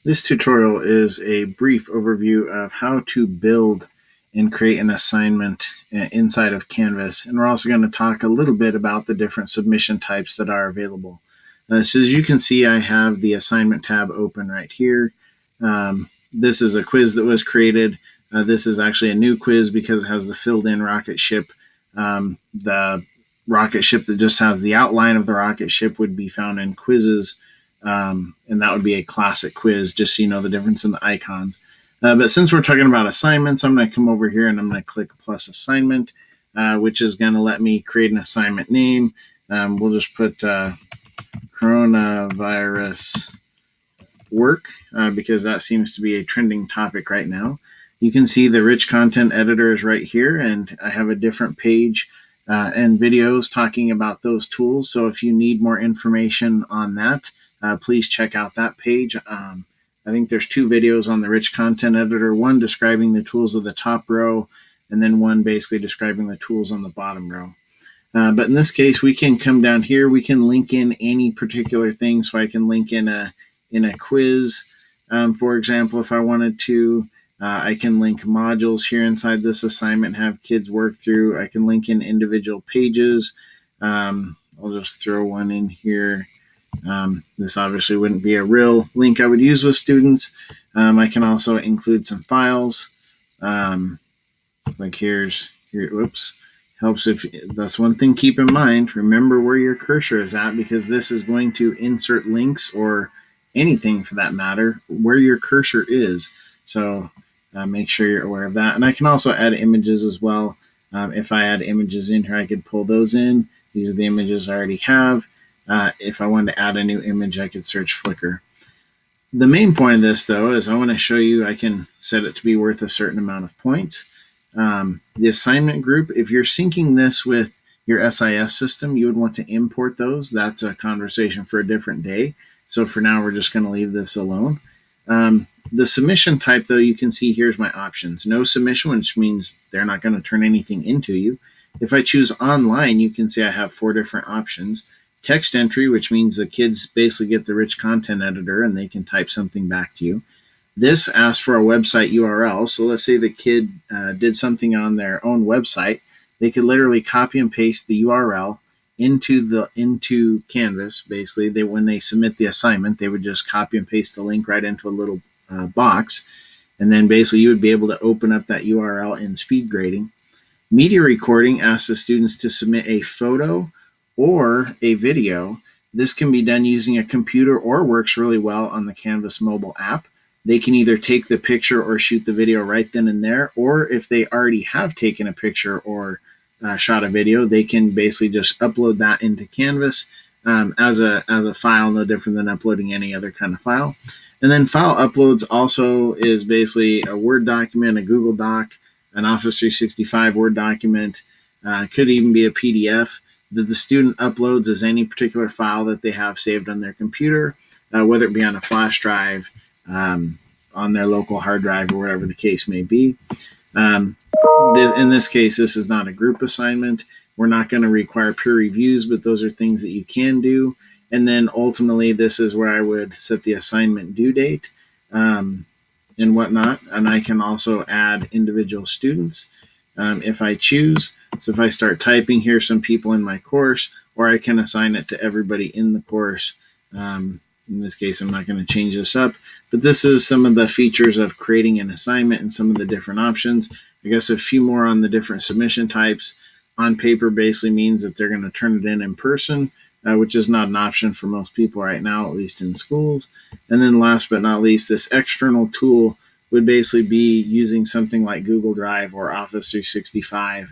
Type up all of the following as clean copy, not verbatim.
This tutorial is a brief overview of how to build and create an assignment inside of Canvas. And we're also going to talk a little bit about the different submission types that are available. So as you can see, I have the assignment tab open right here. This is a quiz that was created. This is actually a new quiz because it has the filled in rocket ship. The rocket ship that just has the outline of the rocket ship would be found in quizzes. And that would be a classic quiz, just so you know the difference in the icons. But since we're talking about assignments, I'm going to come over here and I'm going to click plus assignment, which is going to let me create an assignment name. We'll just put coronavirus work because that seems to be a trending topic right now. You can see the rich content editor is right here, and I have a different page and videos talking about those tools. So if you need more information on that, please check out that page. I think there's two videos on the rich content editor, one describing the tools of the top row, and then one basically describing the tools on the bottom row. But in this case, we can come down here. We can link in any particular thing. So I can link in a quiz. For example, if I wanted to, I can link modules here inside this assignment, have kids work through. I can link in individual pages. I'll just throw one in here. This obviously wouldn't be a real link I would use with students. I can also include some files. Like whoops. Helps if that's one thing, keep in mind, remember where your cursor is at, because this is going to insert links or anything for that matter, where your cursor is. So make sure you're aware of that. And I can also add images as well. If I add images in here, I could pull those in. These are the images I already have. If I wanted to add a new image, I could search Flickr. The main point of this, though, is I want to show you I can set it to be worth a certain amount of points. The assignment group, if you're syncing this with your SIS system, you would want to import those. That's a conversation for a different day. So for now, we're just going to leave this alone. The submission type, though, you can see here's my options. No submission, which means they're not going to turn anything into you. If I choose online, you can see I have 4 different options. Text entry, which means the kids basically get the rich content editor and they can type something back to you. This asks for a website URL. So let's say the kid did something on their own website. They could literally copy and paste the URL into Canvas. Basically, when they submit the assignment, they would just copy and paste the link right into a little box. And then basically you would be able to open up that URL in speed grading. Media recording asks the students to submit a photo or a video. This can be done using a computer or works really well on the Canvas mobile app. They can either take the picture or shoot the video right then and there, or if they already have taken a picture or shot a video, they can basically just upload that into Canvas as a file, no different than uploading any other kind of file. And then file uploads also is basically a Word document, a Google Doc, an Office 365 Word document, could even be a PDF. That the student uploads as any particular file that they have saved on their computer, whether it be on a flash drive, on their local hard drive, or whatever the case may be. In this case, this is not a group assignment. We're not going to require peer reviews, but those are things that you can do. And then ultimately, this is where I would set the assignment due date and whatnot. And I can also add individual students if I choose. So if I start typing, here's some people in my course, or I can assign it to everybody in the course. In this case, I'm not going to change this up, but this is some of the features of creating an assignment and some of the different options. I guess a few more on the different submission types. On paper basically means that they're going to turn it in person, which is not an option for most people right now, at least in schools. And then last but not least, this external tool would basically be using something like Google Drive or Office 365,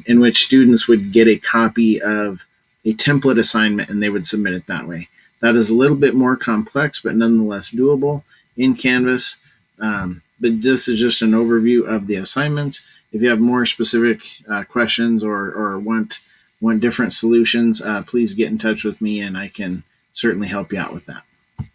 in which students would get a copy of a template assignment and they would submit it that way. That is a little bit more complex, but nonetheless doable in Canvas. But this is just an overview of the assignments. If you have more specific questions or want different solutions, please get in touch with me and I can certainly help you out with that.